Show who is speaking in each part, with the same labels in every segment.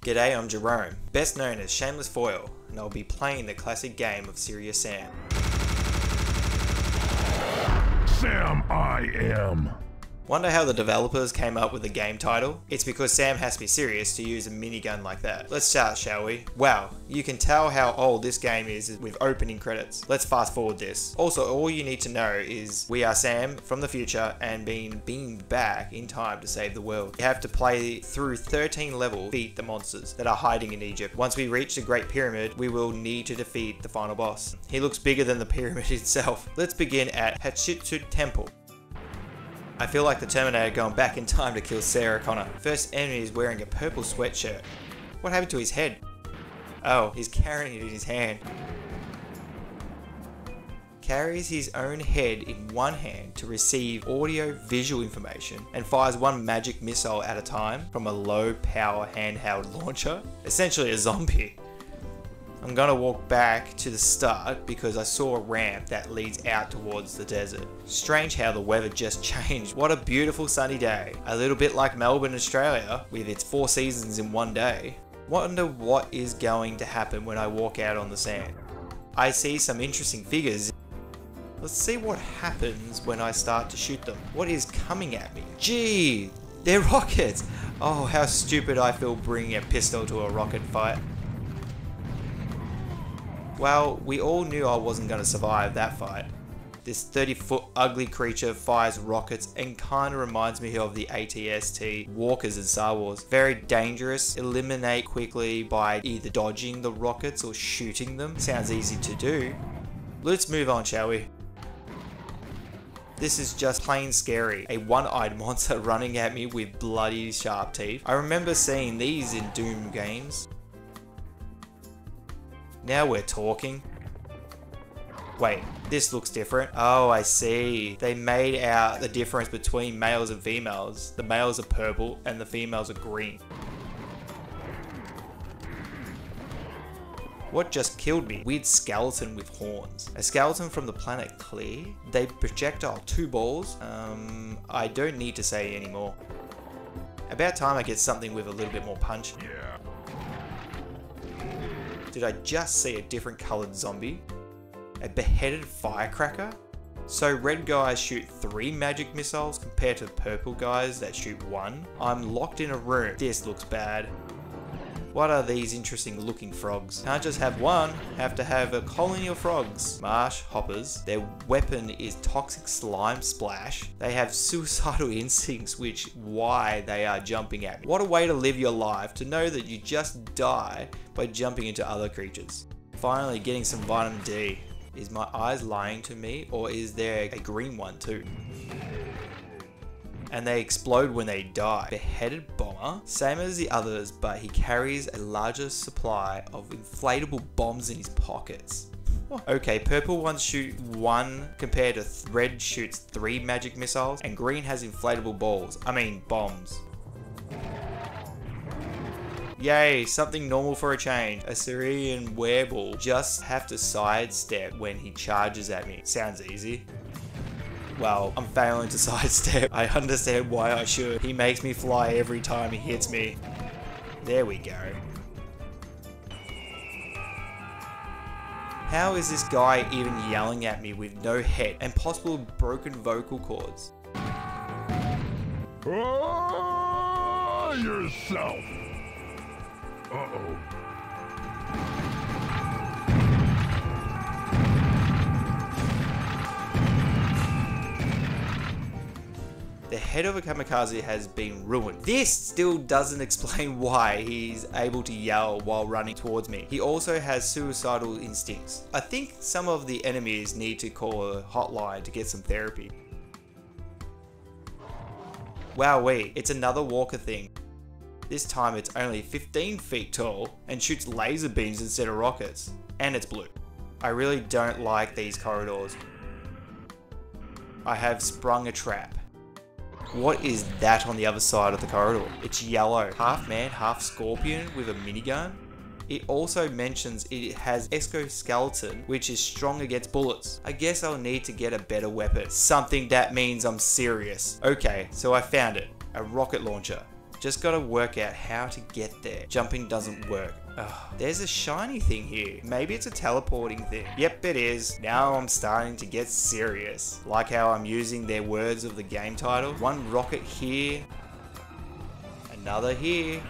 Speaker 1: G'day, I'm Jerome, best known as Shameless Foil, and I'll be playing the classic game of Serious Sam.
Speaker 2: Sam I am.
Speaker 1: Wonder how the developers came up with the game title? It's because Sam has to be serious to use a minigun like that. Let's start, shall we? Wow, you can tell how old this game is with opening credits. Let's fast forward this. Also, all you need to know is we are Sam from the future and being beamed back in time to save the world. You have to play through 13 levels, defeat the monsters that are hiding in Egypt. Once we reach the Great Pyramid, we will need to defeat the final boss. He looks bigger than the pyramid itself. Let's begin at Hatshepsut Temple. I feel like the Terminator going back in time to kill Sarah Connor. First enemy is wearing a purple sweatshirt. What happened to his head? Oh, he's carrying it in his hand. Carries his own head in one hand to receive audio-visual information and fires one magic missile at a time from a low-power handheld launcher. Essentially a zombie. I'm gonna walk back to the start because I saw a ramp that leads out towards the desert. Strange how the weather just changed. What a beautiful sunny day. A little bit like Melbourne, Australia, with its 4 seasons in one day. Wonder what is going to happen when I walk out on the sand. I see some interesting figures. Let's see what happens when I start to shoot them. What is coming at me? Gee, they're rockets. Oh, how stupid I feel bringing a pistol to a rocket fight. Well, we all knew I wasn't going to survive that fight. This 30-foot ugly creature fires rockets and kinda reminds me of the AT-ST walkers in Star Wars. Very dangerous, eliminate quickly by either dodging the rockets or shooting them. Sounds easy to do. Let's move on, shall we? This is just plain scary. A one-eyed monster running at me with bloody sharp teeth. I remember seeing these in Doom games. Now we're talking. Wait, this looks different. Oh, I see. They made out the difference between males and females. The males are purple and the females are green. What just killed me? Weird skeleton with horns. A skeleton from the planet Clear. They projectile 2 balls. I don't need to say anymore. About time I get something with a little bit more punch.
Speaker 2: Yeah.
Speaker 1: Did I just see a different coloured zombie? A beheaded firecracker? So red guys shoot 3 magic missiles compared to purple guys that shoot 1? I'm locked in a room. This looks bad. What are these interesting looking frogs? Can't just have one, have to have a colony of frogs. Marsh hoppers. Their weapon is toxic slime splash. They have suicidal instincts, which why they are jumping at me. What a way to live your life, to know that you just die by jumping into other creatures. Finally getting some vitamin D. Is my eyes lying to me, or is there a green one too? And they explode when they die. Beheaded bomber, same as the others, but he carries a larger supply of inflatable bombs in his pockets. Okay, purple ones shoot 1 compared to red shoots 3 magic missiles, and green has inflatable bombs. Yay, something normal for a change. A Syrian wereball. Just have to sidestep when he charges at me. Sounds easy. Well, I'm failing to sidestep. I understand why I should. He makes me fly every time he hits me. There we go. How is this guy even yelling at me with no head and possible broken vocal cords?
Speaker 2: Oh, yourself. Uh-oh.
Speaker 1: The head of a kamikaze has been ruined. This still doesn't explain why he's able to yell while running towards me. He also has suicidal instincts. I think some of the enemies need to call a hotline to get some therapy. Wowee, it's another walker thing. This time it's only 15 feet tall and shoots laser beams instead of rockets. And it's blue. I really don't like these corridors. I have sprung a trap. What is that on the other side of the corridor? It's yellow. Half man, half scorpion with a minigun. It also mentions it has exoskeleton, which is strong against bullets. I guess I'll need to get a better weapon. Something that means I'm serious. Okay, so I found it. A rocket launcher. Just gotta work out how to get there. Jumping doesn't work. Ugh. There's a shiny thing here. Maybe it's a teleporting thing. Yep, it is. Now I'm starting to get serious. Like how I'm using their words of the game title. One rocket here. Another here.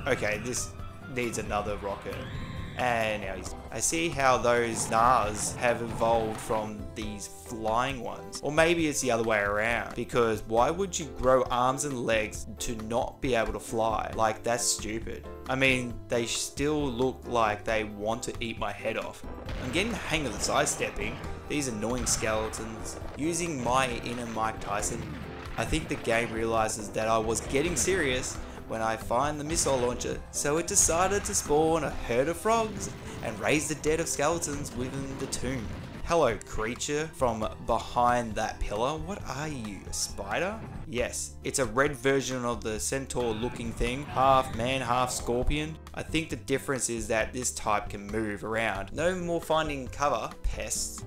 Speaker 1: Okay, this needs another rocket. And now I see how those Nars have evolved from these flying ones. Or maybe it's the other way around. Because why would you grow arms and legs to not be able to fly? Like, that's stupid. I mean, they still look like they want to eat my head off. I'm getting the hang of the sidestepping. These annoying skeletons. Using my inner Mike Tyson. I think the game realizes that I was getting serious when I find the missile launcher, so it decided to spawn a herd of frogs and raise the dead of skeletons within the tomb. Hello, creature from behind that pillar. What are you, a spider? Yes, it's a red version of the centaur looking thing, half man, half scorpion. I think the difference is that this type can move around. No more finding cover, pests.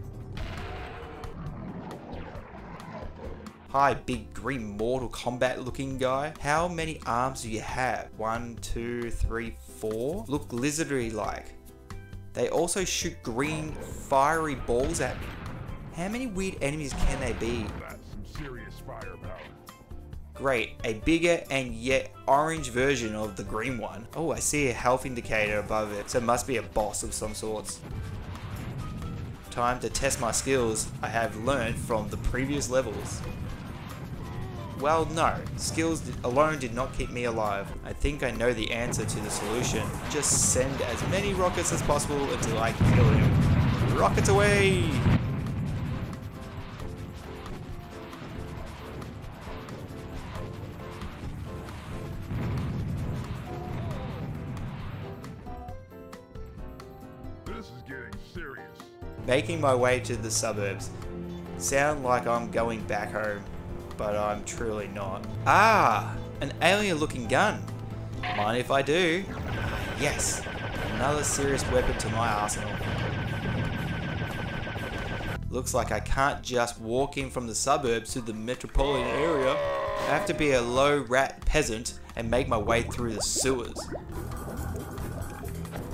Speaker 1: Hi, big green Mortal Kombat looking guy. How many arms do you have? 1, 2, 3, 4? Look lizardy like. They also shoot green fiery balls at me. How many weird enemies can they be?
Speaker 2: That's some serious firepower.
Speaker 1: Great, a bigger and yet orange version of the green one. Oh, I see a health indicator above it, so it must be a boss of some sorts. Time to test my skills I have learned from the previous levels. Well, no. Skills alone did not keep me alive. I think I know the answer to the solution. Just send as many rockets as possible until I kill him. Rockets away!
Speaker 2: This is getting serious.
Speaker 1: Making my way to the suburbs. Sound like I'm going back home, but I'm truly not. Ah, an alien looking gun. Mind if I do? Yes, another serious weapon to my arsenal. Looks like I can't just walk in from the suburbs to the metropolitan area. I have to be a low rat peasant and make my way through the sewers.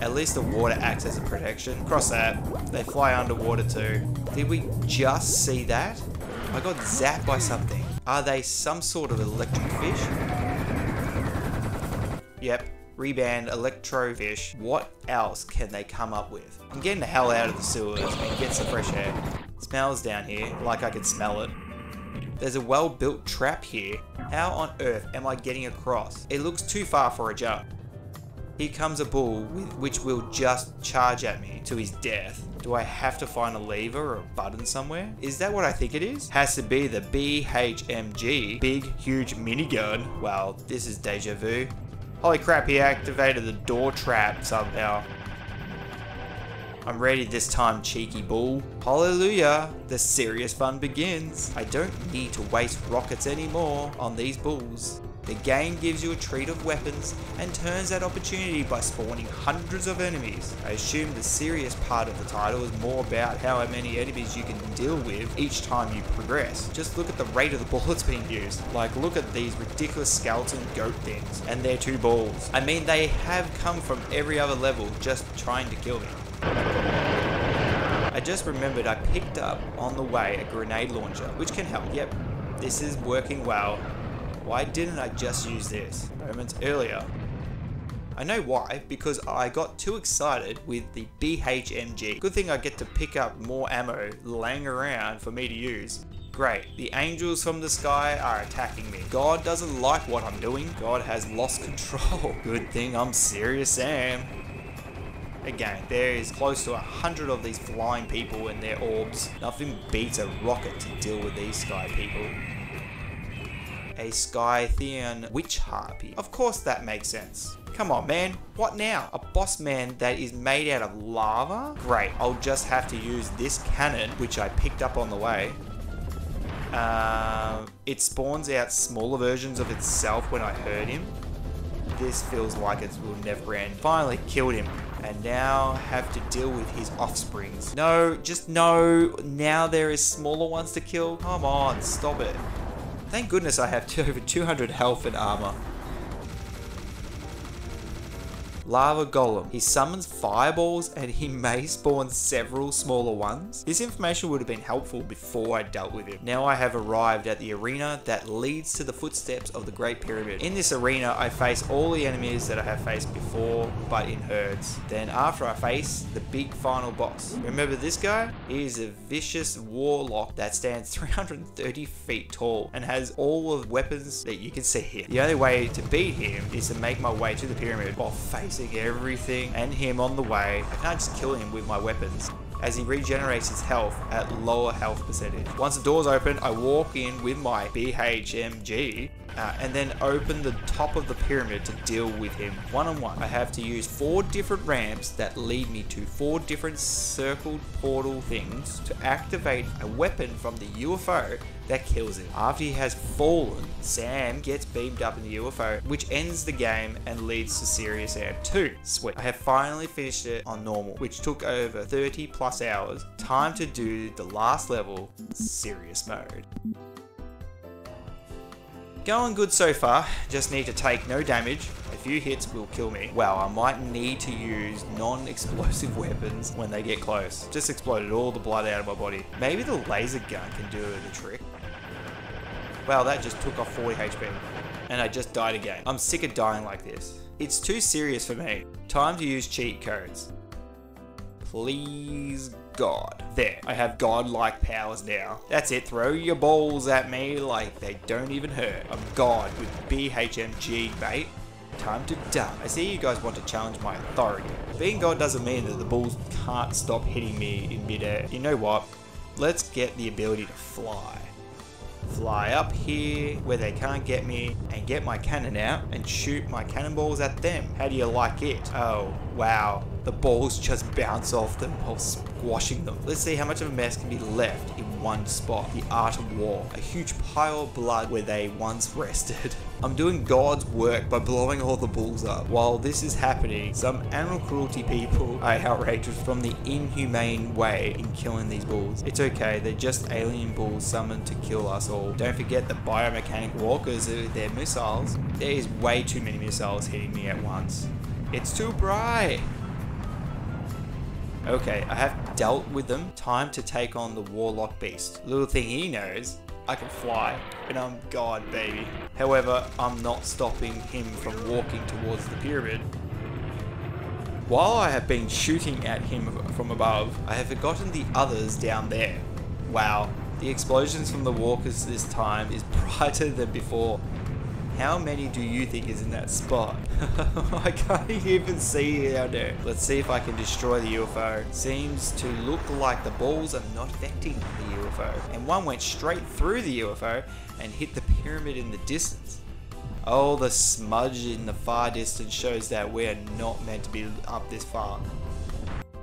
Speaker 1: At least the water acts as a protection. Cross that. They fly underwater too. Did we just see that? I got zapped by something. Are they some sort of electric fish? Yep, reband electrofish. What else can they come up with? I'm getting the hell out of the sewers and get some fresh air. Smells down here, like I can smell it. There's a well-built trap here. How on earth am I getting across? It looks too far for a jump. Here comes a bull which will just charge at me to his death. Do I have to find a lever or a button somewhere? Is that what I think it is? Has to be the BHMG, big huge minigun. Wow, this is deja vu. Holy crap, he activated the door trap somehow. I'm ready this time, cheeky bull. Hallelujah, the serious fun begins. I don't need to waste rockets anymore on these bulls. The game gives you a treat of weapons and turns that opportunity by spawning hundreds of enemies. I assume the serious part of the title is more about how many enemies you can deal with each time you progress. Just look at the rate of the bullets being used. Like, look at these ridiculous skeleton goat things and their two balls. I mean, they have come from every other level just trying to kill me. I just remembered I picked up on the way a grenade launcher, which can help. Yep, this is working well. Why didn't I just use this moments earlier? I know why, because I got too excited with the BHMG. Good thing I get to pick up more ammo laying around for me to use. Great, the angels from the sky are attacking me. God doesn't like what I'm doing. God has lost control. Good thing I'm Serious Sam. Again, there is close to 100 of these flying people and their orbs. Nothing beats a rocket to deal with these sky people. A Scythian witch harpy. Of course that makes sense. Come on, man. What now? A boss man that is made out of lava? Great, I'll just have to use this cannon, which I picked up on the way. It spawns out smaller versions of itself when I hurt him. This feels like it will never end. Finally killed him. And now have to deal with his offsprings. No, just no. Now there is smaller ones to kill. Come on, stop it. Thank goodness I have over 200 health and armor. Lava Golem. He summons fireballs and he may spawn several smaller ones. This information would have been helpful before I dealt with him. Now I have arrived at the arena that leads to the footsteps of the Great Pyramid. In this arena, I face all the enemies that I have faced before, but in herds. Then after I face the big final boss. Remember this guy? He is a vicious warlock that stands 330 feet tall and has all of the weapons that you can see here. The only way to beat him is to make my way to the pyramid while facing everything and him on the way. I can't just kill him with my weapons, as he regenerates his health at lower health percentage. Once the doors open, I walk in with my BHMG and then open the top of the pyramid to deal with him one-on-one. I have to use 4 different ramps that lead me to 4 different circled portal things to activate a weapon from the UFO that kills him. After he has fallen, Sam gets beamed up in the UFO, which ends the game and leads to Serious Sam 2. Sweet. I have finally finished it on normal, which took over 30 plus hours. Time to do the last level, Serious Mode. Going good so far, just need to take no damage. A few hits will kill me. Wow, I might need to use non-explosive weapons when they get close. Just exploded all the blood out of my body. Maybe the laser gun can do the trick. Wow, that just took off 40 HP. And I just died again. I'm sick of dying like this. It's too serious for me. Time to use cheat codes. Please God. There, I have godlike powers now. That's it, throw your balls at me like they don't even hurt. I'm God with BHMG, mate. Time to die. I see you guys want to challenge my authority. Being God doesn't mean that the balls can't stop hitting me in midair. You know what? Let's get the ability to fly. Fly up here where they can't get me and get my cannon out and shoot my cannonballs at them. How do you like it? Oh, wow. The balls just bounce off them while squashing them. Let's see how much of a mess can be left in one spot. The Art of War. A huge pile of blood where they once rested. I'm doing God's work by blowing all the bulls up. While this is happening, some animal cruelty people are outrageous from the inhumane way in killing these bulls. It's okay, they're just alien bulls summoned to kill us all. Don't forget the biomechanic walkers with their missiles. There is way too many missiles hitting me at once. It's too bright. Okay, I have dealt with them. Time to take on the Warlock Beast. Little thing he knows, I can fly, and I'm God, baby. However, I'm not stopping him from walking towards the pyramid. While I have been shooting at him from above, I have forgotten the others down there. Wow, the explosions from the walkers this time is brighter than before. How many do you think is in that spot? I can't even see it out there. Let's see if I can destroy the UFO. Seems to look like the balls are not affecting the UFO. And one went straight through the UFO and hit the pyramid in the distance. Oh, the smudge in the far distance shows that we are not meant to be up this far.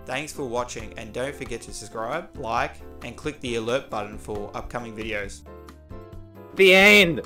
Speaker 1: Thanks for watching, and don't forget to subscribe, like, and click the alert button for upcoming videos.
Speaker 3: The end!